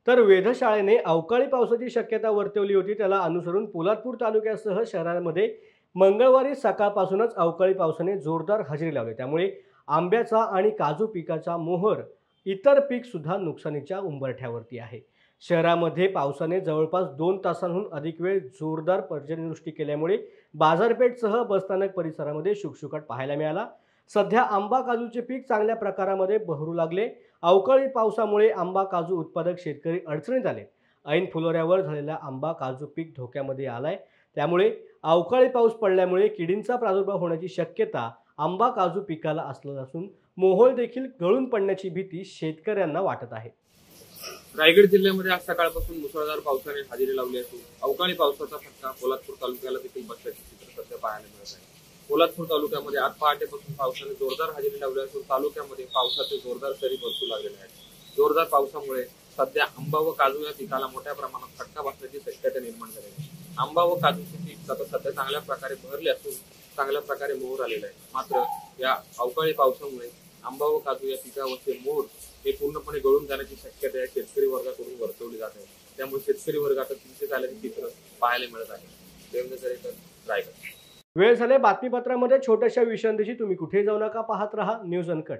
तर वेधशाळेने अवकाळी पावसाची शक्यता वर्तवली होती. त्याला अनुसरून पोलादपूर तालुक्यासह शहरांमध्ये मंगळवारी सकाळपासूनच अवकाळी पावसाने जोरदार हजेरी लावली. त्यामुळे आंब्याचा आणि काजू पिकाचा मोहर, इतर पीक सुद्धा नुकसानीच्या उंबरठ्यावरती आहे. शहरामध्ये पावसाने जवळपास 2 तासांहून अधिक वेळ जोरदार पर्जन्यवृष्टी केल्यामुळे बाजारपेठसह बसस्थानक परिसरामध्ये शुकशुकाट पाहायला मिळाला. सध्या आंबा काजूचे पीक चांगल्या प्रकारामध्ये बहरू लागले. अवकाळी पावसामुळे आंबा काजू उत्पादक शेतकरी अडचणीत आले. ऐन फुलोऱ्यावर झालेला आंबा काजू पीक धोक्यामध्ये आलाय. त्यामुळे अवकाळी पाऊस पडल्यामुळे किडींचा प्रादुर्भाव होण्याची शक्यता आंबा काजू पिकाला असलं असून मोहोळ देखील गळून पडण्याची भीती शेतकऱ्यांना वाटत आहे. रायगड जिल्ह्यामध्ये आज सकाळपासून मुसळधार पावसाने हजेरी लावली असून अवकाळी पावसाचा फटका पोलादपूर तालुक्याला देखील बसल्याचे चित्र सध्या पाहायला मिळत आहे. पोलादपूर तालुक्यामध्ये आज पहाटेपासून पावसाने जोरदार हजेरी लावली असून तालुक्यामध्ये पावसाचे जोरदार सरी बरसू लागलेले आहेत. जोरदार पावसामुळे सध्या आंबा व काजू या पिकाला मोठ्या प्रमाणात फटका बसण्याची शक्यता निर्माण झाली आहे. आंबा व काजूचे पीक सध्या चांगल्या प्रकारे बहरले असून चांगल्या प्रकारे मोहर आलेला आहे. मात्र या अवकाळी पावसामुळे आंबा व काजू या पिकावरचे मोहर हे पूर्णपणे गळून जाण्याची शक्यता या शेतकरी वर्गाकडून वर्तवली जात आहे. त्यामुळे शेतकरी वर्ग आता चिंतेत आल्याचे चित्र पाहायला मिळत आहे. देवेंद्र दरेकर, रायगड. वेळ झाले बातमीपत्रामध्ये छोट्याशा विश्रांतीची. तुम्ही कुठे जाऊ नका, पाहत रहा न्यूज अनकट.